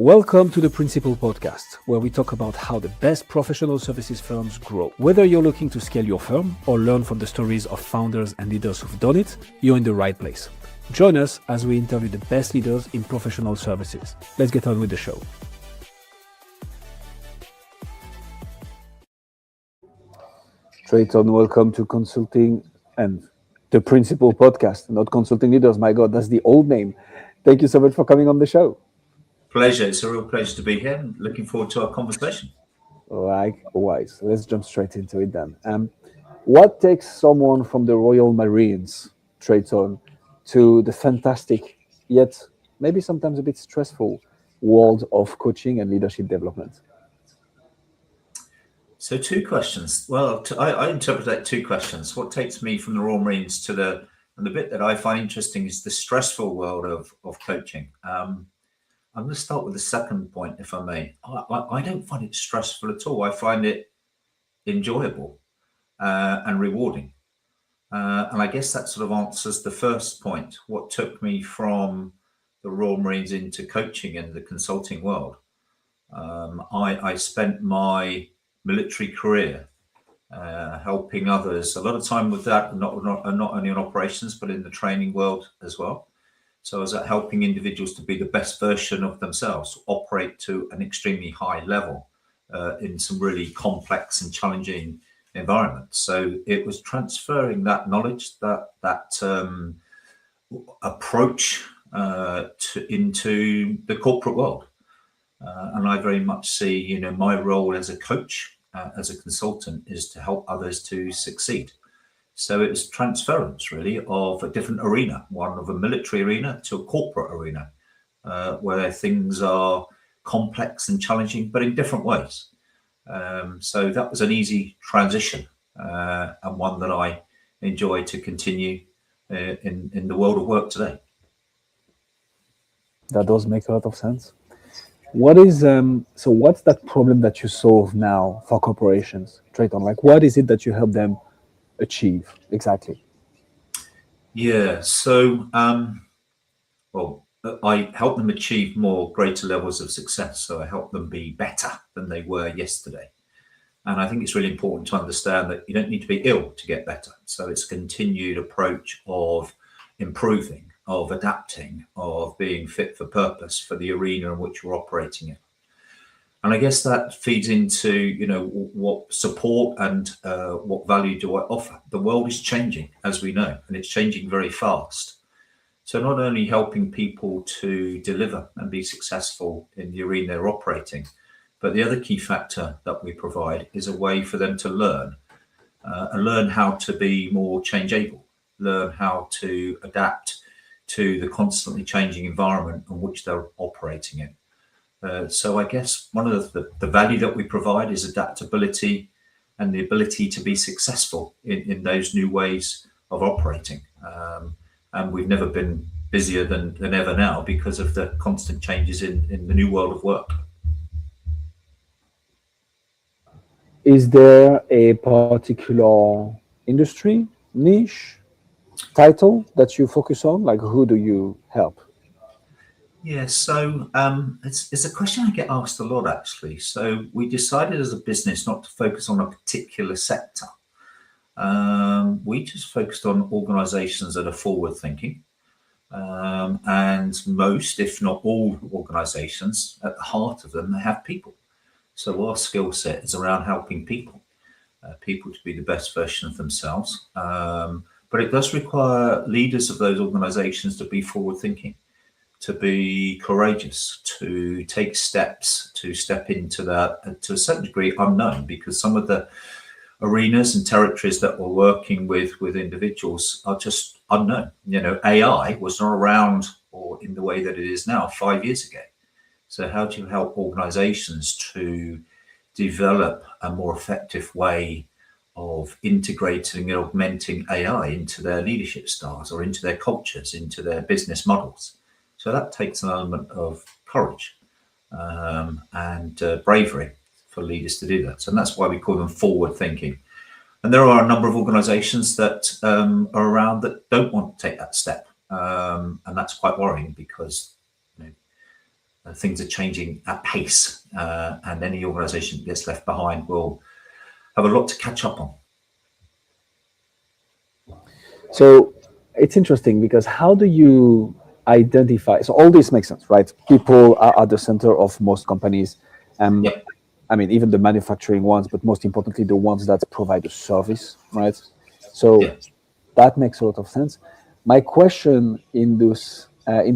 Welcome to the Principal Podcast, where we talk about how the best professional services firms grow. Whether you're looking to scale your firm or learn from the stories of founders and leaders who've done it, you're in the right place. Join us as we interview the best leaders in professional services. Let's get on with the show. Trayton, welcome to Consulting and the Principal Podcast, not Consulting Leaders. My God, that's the old name. Thank you so much for coming on the show. Pleasure. It's a real pleasure to be here and looking forward to our conversation. Likewise. Let's jump straight into it then. What takes someone from the Royal Marines, Trayton, to the fantastic, yet maybe sometimes a bit stressful world of coaching and leadership development? So two questions. Well, I interpret that two questions. What takes me from the Royal Marines to the bit that I find interesting is the stressful world of coaching. I'm going to start with the second point, if I may. I don't find it stressful at all. I find it enjoyable and rewarding. And I guess that sort of answers the first point. What took me from the Royal Marines into coaching in the consulting world? I spent my military career helping others, a lot of time with that, not only in operations, but in the training world as well. So I was helping individuals to be the best version of themselves, to operate to an extremely high level in some really complex and challenging environments. So it was transferring that knowledge, that approach into the corporate world. And I very much see, my role as a coach, as a consultant, is to help others to succeed. So it was transference, really, of a different arena, one of a military arena to a corporate arena, where things are complex and challenging, but in different ways. So that was an easy transition and one that I enjoy to continue in the world of work today. That does make a lot of sense. What's that problem that you solve now for corporations, Trayton? Like, what is it that you help them achieve exactly? Yeah, so I help them achieve greater levels of success. So I help them be better than they were yesterday. And I think it's really important to understand that you don't need to be ill to get better. So it's a continued approach of improving, of adapting, of being fit for purpose for the arena in which you're operating in. And I guess that feeds into, what support and what value do I offer? The world is changing, as we know, and it's changing very fast. So not only helping people to deliver and be successful in the arena they're operating, but the other key factor that we provide is a way for them to learn and learn how to be more change able, learn how to adapt to the constantly changing environment in which they're operating in. So I guess one of the value that we provide is adaptability and the ability to be successful in those new ways of operating. And we've never been busier than ever now because of the constant changes in the new world of work. Is there a particular industry, niche, title that you focus on? Like, who do you help? Yeah, so it's a question I get asked a lot, actually. So we decided as a business not to focus on a particular sector. We just focused on organizations that are forward thinking. And most, if not all, organizations, at the heart of them, they have people. So our skill set is around helping people to be the best version of themselves. But it does require leaders of those organizations to be forward thinking, to be courageous, to take steps, to step into that, to a certain degree, unknown, because some of the arenas and territories that we're working with individuals are just unknown. AI was not around or in the way that it is now 5 years ago. So how do you help organizations to develop a more effective way of integrating and augmenting AI into their leadership styles or into their cultures, into their business models? So that takes an element of courage and bravery for leaders to do that. And that's why we call them forward thinking. And there are a number of organizations that are around that don't want to take that step. And that's quite worrying because things are changing at pace, and any organisation that gets left behind will have a lot to catch up on. So it's interesting because how do you identify? So all this makes sense, right? People are at the center of most companies. Yep. I mean, even the manufacturing ones, but most importantly, the ones that provide a service, right? So Yeah. that makes a lot of sense. My question in those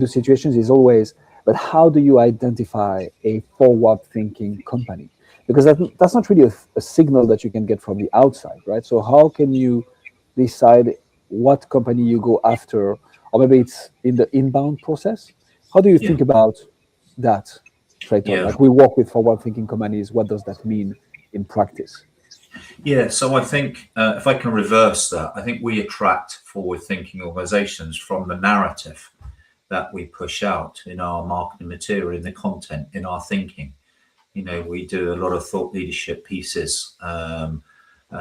situations is always, but how do you identify a forward-thinking company? Because that's not really a signal that you can get from the outside, right? So how can you decide what company you go after, or maybe it's in the inbound process? How do you Yeah. think about that, Trayton? Yeah. Like we work with forward-thinking companies. What does that mean in practice? Yeah, so I think if I can reverse that, I think we attract forward-thinking organisations from the narrative that we push out in our marketing material, in the content, in our thinking. We do a lot of thought leadership pieces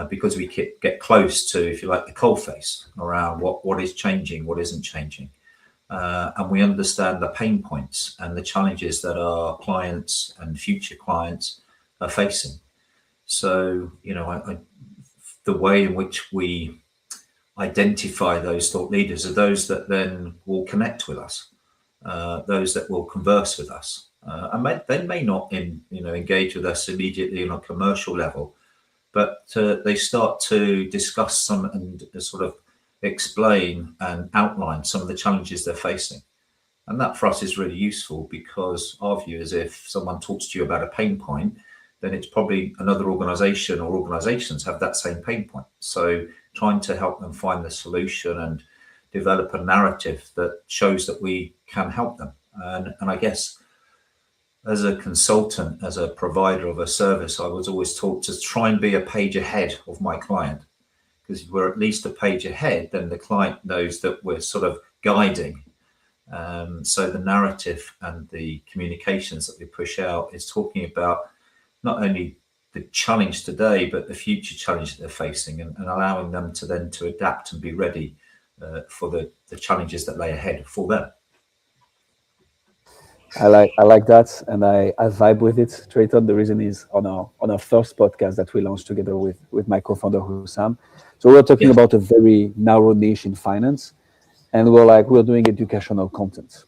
because we get close to, if you like, the coalface around what is changing, what isn't changing. And we understand the pain points and the challenges that our clients and future clients are facing. So, the way in which we identify those thought leaders are those that then will connect with us, those that will converse with us. They may not engage with us immediately on a commercial level, but they start to discuss some and sort of explain and outline some of the challenges they're facing. And that for us is really useful because our view is if someone talks to you about a pain point, then it's probably another organization or organizations have that same pain point. So trying to help them find the solution and develop a narrative that shows that we can help them. And I guess as a consultant, as a provider of a service, I was always taught to try and be a page ahead of my client, because if we're at least a page ahead, then the client knows that we're sort of guiding. So the narrative and the communications that we push out is talking about not only the challenge today, but the future challenge that they're facing, and allowing them to then to adapt and be ready for the challenges that lay ahead for them. I like that, and I vibe with it. Trayton, the reason is on our first podcast that we launched together with my co-founder Hussam. So we're talking Yes. about a very narrow niche in finance, and we're doing educational content.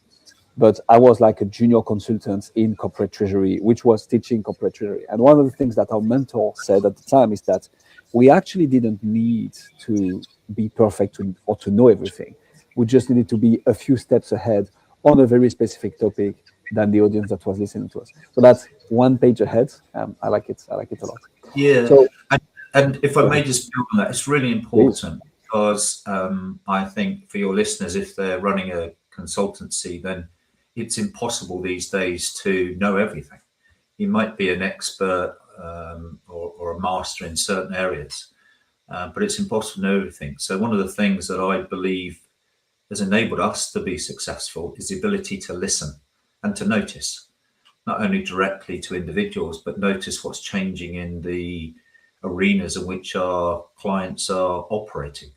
But I was like a junior consultant in corporate treasury, which was teaching corporate treasury. And one of the things that our mentor said at the time is that we actually didn't need to be perfect or to know everything. We just needed to be a few steps ahead on a very specific topic than the audience that was listening to us. So that's one page ahead. I like it. I like it a lot. Yeah. So, and if I may just build on that, it's really important because I think for your listeners, if they're running a consultancy, then it's impossible these days to know everything. You might be an expert or a master in certain areas, but it's impossible to know everything. So one of the things that I believe has enabled us to be successful is the ability to listen and to notice, not only directly to individuals, but notice what's changing in the arenas in which our clients are operating.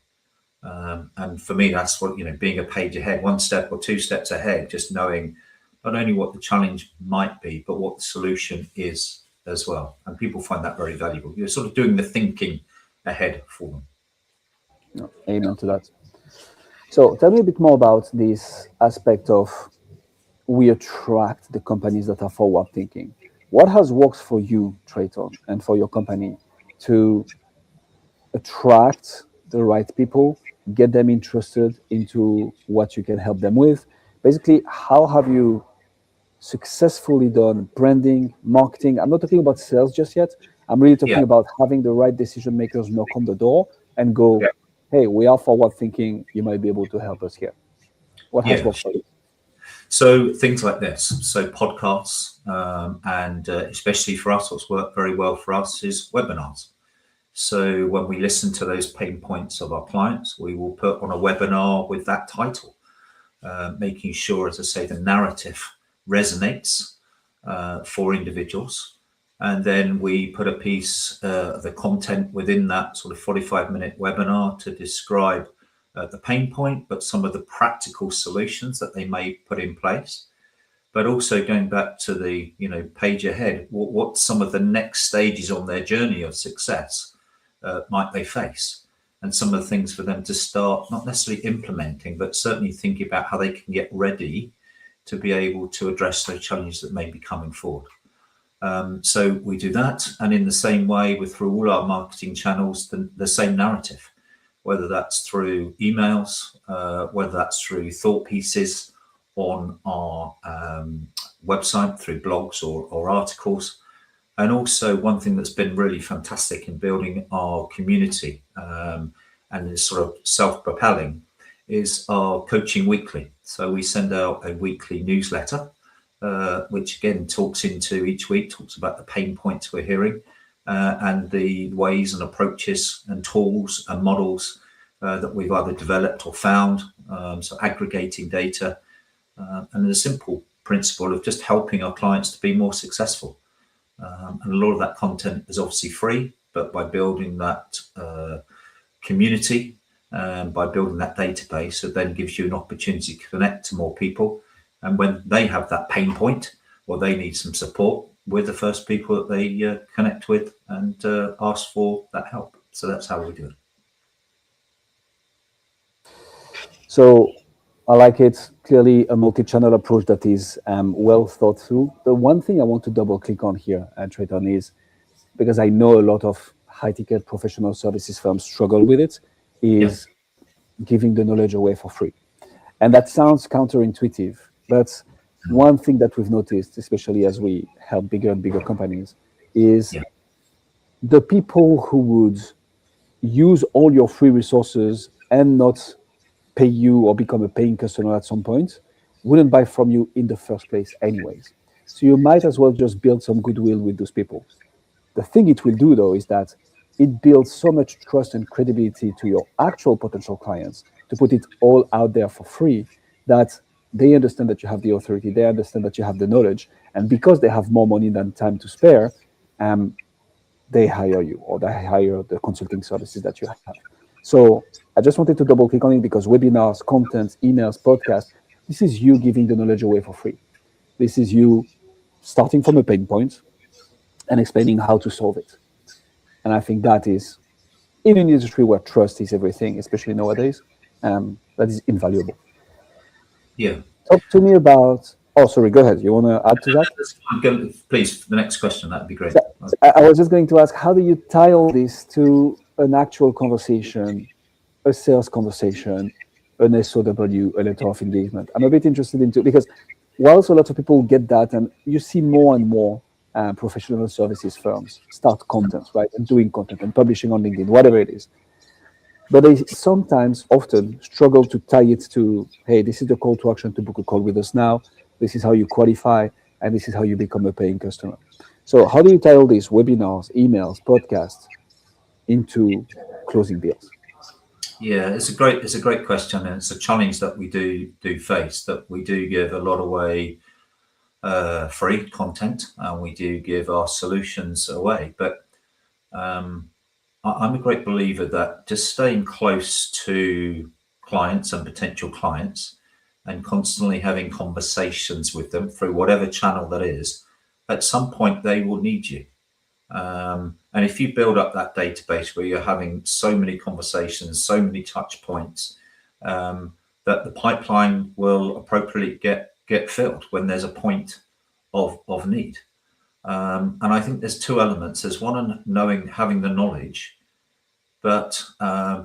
And for me, that's what, being a page ahead, one step or two steps ahead, just knowing not only what the challenge might be, but what the solution is as well. And people find that very valuable. You're sort of doing the thinking ahead for them. amen to that. So tell me a bit more about this aspect of we attract the companies that are forward thinking. What has worked for you, Trayton, and for your company to attract the right people, get them interested into what you can help them with? Basically, how have you successfully done branding, marketing? I'm not talking about sales just yet. I'm really talking Yeah. about having the right decision makers knock on the door and go, Yeah. hey, we are forward thinking. You might be able to help us here. What has Yeah. worked for you? So things like this, so podcasts, and especially for us, what's worked very well for us is webinars. So when we listen to those pain points of our clients, we will put on a webinar with that title, making sure, as I say, the narrative resonates for individuals. And then we put a piece of the content within that sort of 45-minute webinar to describe the pain point, but some of the practical solutions that they may put in place. but also going back to the, page ahead, what some of the next stages on their journey of success might they face, and some of the things for them to start, not necessarily implementing, but certainly thinking about how they can get ready to be able to address those challenges that may be coming forward. So we do that, and in the same way, through all our marketing channels, the same narrative, whether that's through emails, whether that's through thought pieces on our website, through blogs or articles. And also, one thing that's been really fantastic in building our community and is sort of self-propelling is our coaching weekly. So we send out a weekly newsletter, which again talks about the pain points we're hearing and the ways and approaches and tools and models that we've either developed or found. So aggregating data and the simple principle of just helping our clients to be more successful. And a lot of that content is obviously free, but by building that community, by building that database, it then gives you an opportunity to connect to more people. And when they have that pain point or they need some support, we're the first people that they connect with and ask for that help. So that's how we do it. So I like it. Clearly a multi-channel approach that is well thought through. The one thing I want to double click on here, Trayton, is because I know a lot of high-ticket professional services firms struggle with it, is giving the knowledge away for free. And that sounds counterintuitive, but one thing that we've noticed, especially as we help bigger and bigger companies, is the people who would use all your free resources and not pay you or become a paying customer at some point wouldn't buy from you in the first place anyways. So you might as well just build some goodwill with those people. The thing it will do, though, is that it builds so much trust and credibility to your actual potential clients to put it all out there for free that they understand that you have the authority, they understand that you have the knowledge, and because they have more money than time to spare, they hire you or they hire the consulting services that you have. So I just wanted to double click on it because webinars, content, emails, podcasts, this is you giving the knowledge away for free. This is you starting from a pain point and explaining how to solve it. And I think that is, in an industry where trust is everything, especially nowadays, that is invaluable. Yeah. Talk to me about, sorry, go ahead. You want to add to that? Please, the next question, that'd be great. So I was just going to ask, how do you tie all this to an actual conversation, a sales conversation, an SOW, a letter of engagement? I'm a bit interested into, because whilst a lot of people get that, and you see more and more professional services firms start content, right, and doing content and publishing on LinkedIn, whatever it is. But they sometimes, often struggle to tie it to, hey, this is the call to action to book a call with us now. This is how you qualify, and this is how you become a paying customer. So how do you tie all these webinars, emails, podcasts into closing deals? Yeah, it's a great question, and it's a challenge that we do face. That we do give a lot away free content, and we do give our solutions away. But I'm a great believer that just staying close to clients and potential clients and constantly having conversations with them through whatever channel that is, at some point they will need you. And if you build up that database where you're having so many conversations, so many touch points, that the pipeline will appropriately get filled when there's a point of need. And I think there's two elements. There's one, having the knowledge, but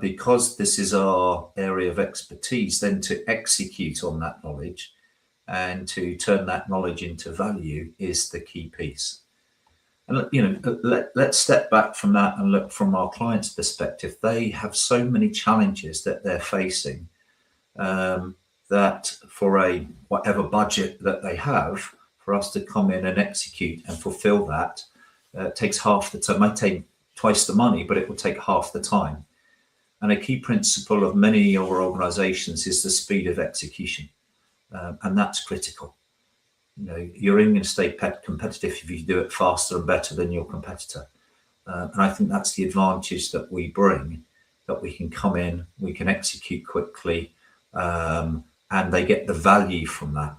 because this is our area of expertise, then to execute on that knowledge and to turn that knowledge into value is the key piece. And let's step back from that and look from our clients' perspective. They have so many challenges that they're facing that for whatever budget that they have, for us to come in and execute and fulfill that takes half the time. It might take twice the money, but it will take half the time. And a key principle of many of our organizations is the speed of execution. And that's critical. You're only going to stay competitive if you do it faster and better than your competitor. And I think that's the advantage that we bring, that we can come in, we can execute quickly, and they get the value from that.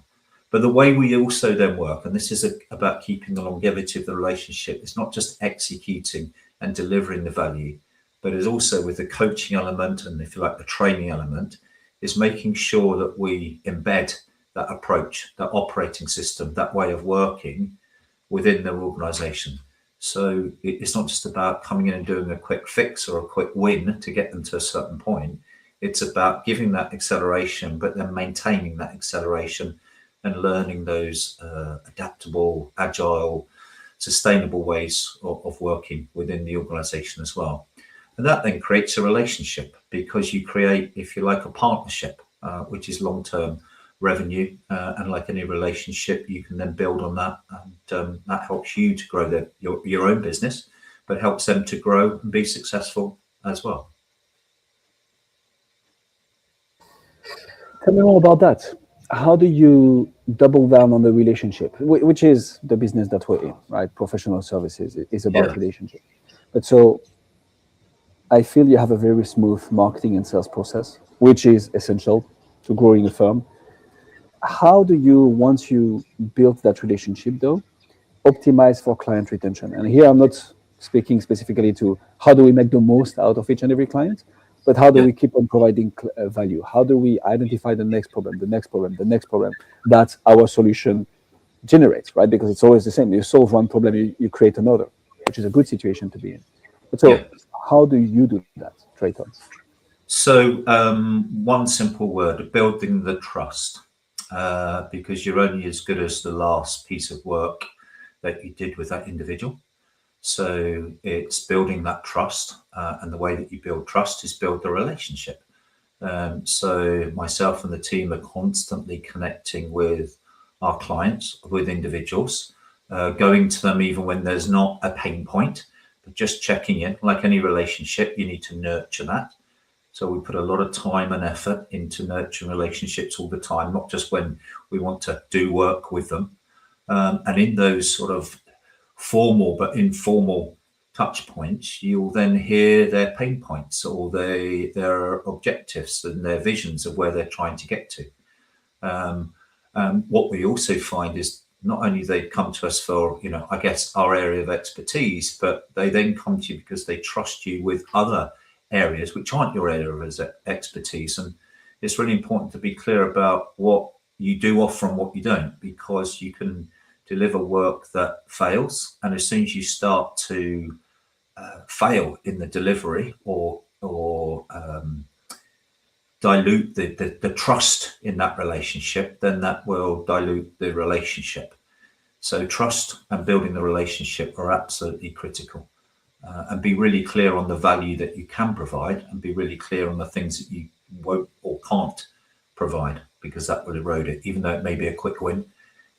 But the way we also then work, and this is about keeping the longevity of the relationship, it's not just executing and delivering the value, but it's also with the coaching element and, if you like, the training element, is making sure that we embed that approach, that operating system, that way of working within their organization. So it's not just about coming in and doing a quick fix or a quick win to get them to a certain point. It's about giving that acceleration, but then maintaining that acceleration and learning those adaptable, agile, sustainable ways of working within the organization as well. And that then creates a relationship, because you create, if you like, a partnership, which is long-term revenue. And like any relationship, you can then build on that. And that helps you to grow your own business, but helps them to grow and be successful as well. Tell me more about that. How do you double down on the relationship, which is the business that we're in, right? Professional services is about relationship. But so I feel you have a very smooth marketing and sales process, which is essential to growing a firm. How do you, once you build that relationship though, optimize for client retention? And here I'm not speaking specifically to how do we make the most out of each and every client, but how do we keep on providing value? How do we identify the next problem that our solution generates, right? Because it's always the same. You solve one problem, you create another, which is a good situation to be in. But so how do you do that, Trayton? So one simple word, building the trust, because you're only as good as the last piece of work that you did with that individual. So it's building that trust, and the way that you build trust is build the relationship. So myself and the team are constantly connecting with our clients, with individuals, going to them even when there's not a pain point, but just checking in. Like any relationship, you need to nurture that. So we put a lot of time and effort into nurturing relationships all the time, not just when we want to do work with them. And in those sort of formal but informal touch points, you'll then hear their pain points or their objectives and their visions of where they're trying to get to. What we also find is not only they come to us for, I guess, our area of expertise, but they then come to you because they trust you with other areas which aren't your area of expertise. And it's really important to be clear about what you do offer and what you don't, because you can deliver work that fails, and as soon as you start to fail in the delivery or dilute the trust in that relationship, then that will dilute the relationship. So trust and building the relationship are absolutely critical, and be really clear on the value that you can provide, and be really clear on the things that you won't or can't provide, because that will erode it. Even though it may be a quick win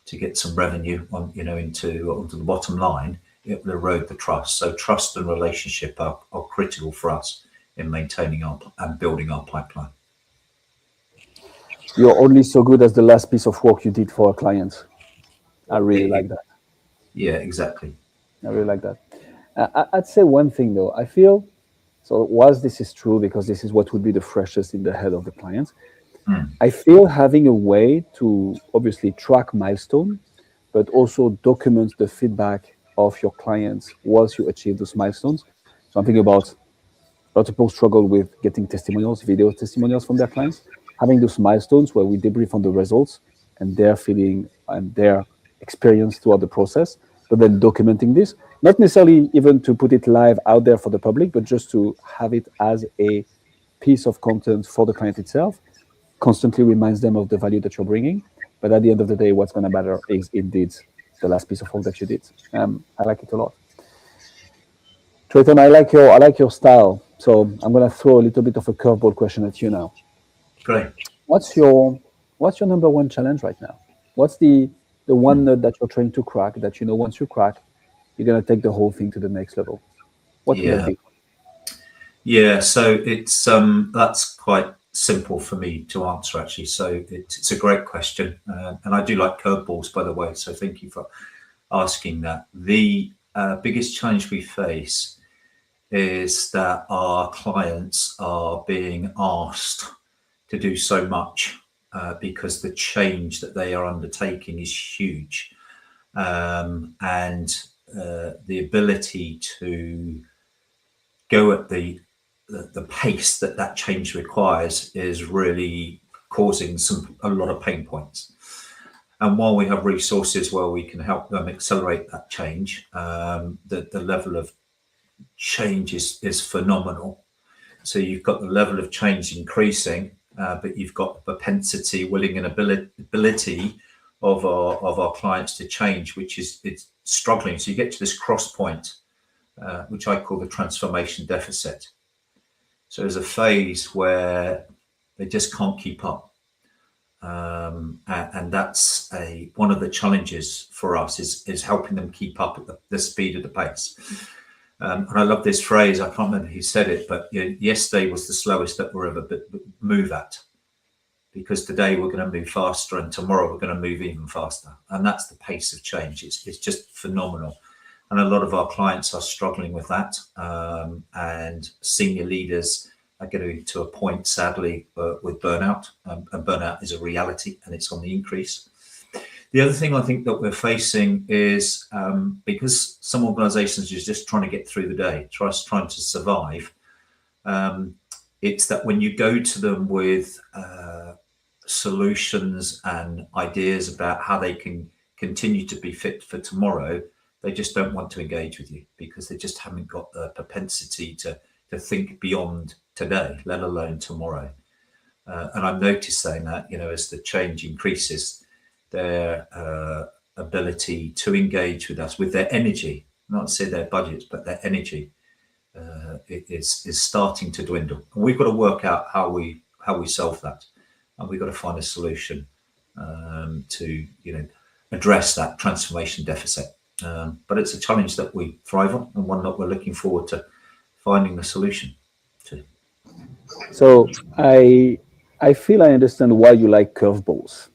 to get some revenue on, onto the bottom line, it will erode the trust. So trust and relationship are critical for us in maintaining and building our pipeline. You're only so good as the last piece of work you did for a client. I really like that. Yeah, exactly. I really like that. I'd say one thing though. I feel, so whilst this is true, because this is what would be the freshest in the head of the client, I feel having a way to obviously track milestone, but also document the feedback of your clients once you achieve those milestones. So I'm thinking about a lot of people struggle with getting testimonials, video testimonials from their clients. Having those milestones where we debrief on the results and their feeling and their experience throughout the process, but then documenting this, not necessarily even to put it live out there for the public, but just to have it as a piece of content for the client itself, constantly reminds them of the value that you're bringing. But at the end of the day, what's going to matter is indeed the last piece of work that you did. I like it a lot. Trayton, I like your style. So I'm going to throw a little bit of a curveball question at you now. Great. What's your number one challenge right now? What's the one nut that you're trying to crack that once you crack, you're going to take the whole thing to the next level? What would that be? Yeah, so it's that's quite simple for me to answer, actually. So it's a great question, and I do like curveballs, by the way. So thank you for asking that. The biggest challenge we face is that our clients are being asked to do so much because the change that they are undertaking is huge. And the ability to go at the pace that change requires is really causing a lot of pain points. And while we have resources where we can help them accelerate that change, the level of change is phenomenal. So you've got the level of change increasing, but you've got the propensity, willing, and ability of our clients to change, which is it's struggling. So you get to this cross point, which I call the transformation deficit. So there's a phase where they just can't keep up. And that's one of the challenges for us is helping them keep up at the speed of the pace. And I love this phrase. I can't remember who said it, but yesterday was the slowest that we'll ever move at, because today we're going to move faster and tomorrow we're going to move even faster. And that's the pace of change. It's just phenomenal. And a lot of our clients are struggling with that. And senior leaders are getting to a point, sadly, with burnout. And burnout is a reality and it's on the increase. The other thing I think that we're facing is because some organizations are just trying to get through the day, trying to survive. It's that when you go to them with solutions and ideas about how they can continue to be fit for tomorrow, they just don't want to engage with you because they just haven't got the propensity to think beyond today, let alone tomorrow. And I've noticed saying that, as the change increases, their ability to engage with us with their energy, not to say their budgets, but their energy is starting to dwindle. And we've got to work out how we solve that. And we've got to find a solution to address that transformation deficit. But it's a challenge that we thrive on and one that we're looking forward to finding a solution to. So I feel I understand why you like curveballs,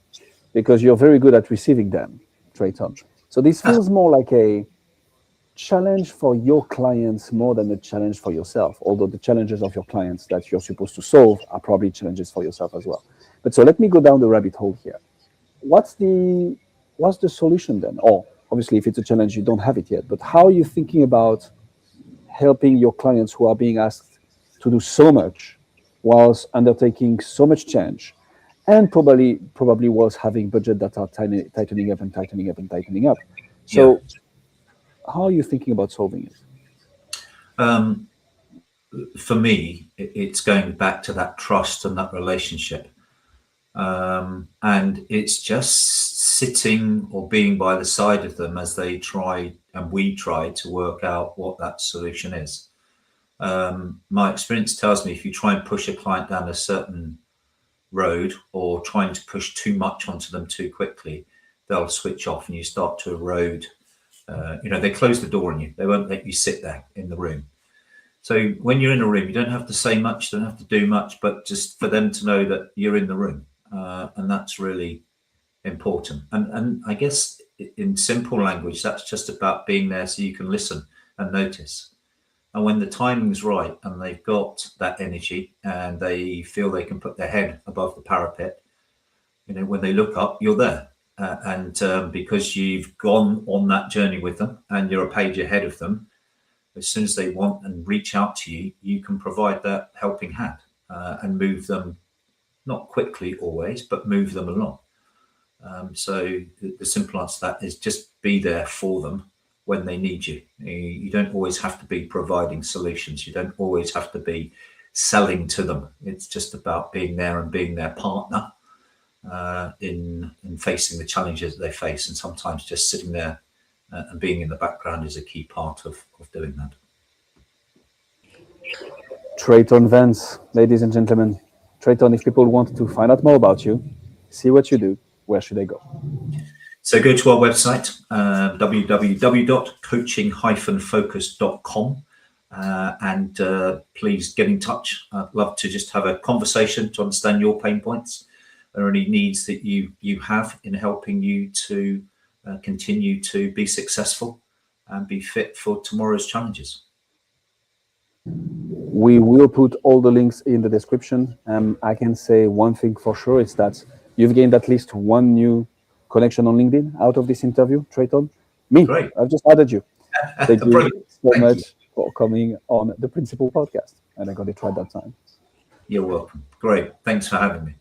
because you're very good at receiving them, Trayton. So this feels more like a challenge for your clients more than a challenge for yourself, although the challenges of your clients that you're supposed to solve are probably challenges for yourself as well. But so let me go down the rabbit hole here. What's the solution then? Or obviously, if it's a challenge, you don't have it yet, but how are you thinking about helping your clients who are being asked to do so much whilst undertaking so much change, and probably was having budget that are tightening up. So how are you thinking about solving it? For me, it's going back to that trust and that relationship. And it's just sitting or being by the side of them as they try and we try to work out what that solution is. My experience tells me if you try and push a client down a certain road or trying to push too much onto them too quickly, they'll switch off and you start to erode. They close the door on you. They won't let you sit there in the room. So when you're in a room, you don't have to say much, don't have to do much, but just for them to know that you're in the room. And that's really important. And I guess in simple language, that's just about being there so you can listen and notice. And when the timing's right and they've got that energy and they feel they can put their head above the parapet, when they look up, you're there. And because you've gone on that journey with them and you're a page ahead of them, as soon as they want and reach out to you, you can provide that helping hand and move them, not quickly always, but move them along. So the simple answer to that is just be there for them when they need you. You don't always have to be providing solutions. You don't always have to be selling to them. It's just about being there and being their partner in facing the challenges that they face. And sometimes just sitting there and being in the background is a key part of doing that. Trayton Vance, ladies and gentlemen. Trayton, if people want to find out more about you, see what you do, where should they go? So go to our website, www.coaching-focus.com, and please get in touch. I'd love to just have a conversation to understand your pain points or any needs that you have in helping you to continue to be successful and be fit for tomorrow's challenges. We will put all the links in the description. I can say one thing for sure, it's that You've gained at least one new connection on LinkedIn out of this interview, Trayton. Me, Great. I've just added you. Thank you Brilliant. so Thank you. much for coming on the Principal Podcast. And I got it right that time. You're welcome. Great. Thanks for having me.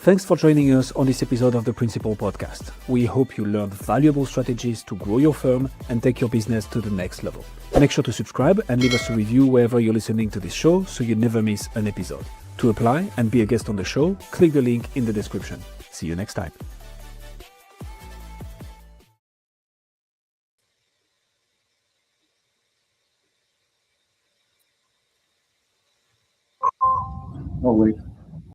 Thanks for joining us on this episode of the Principal Podcast. We hope you learned valuable strategies to grow your firm and take your business to the next level. Make sure to subscribe and leave us a review wherever you're listening to this show so you never miss an episode. To apply and be a guest on the show, click the link in the description. See you next time. Oh, wait.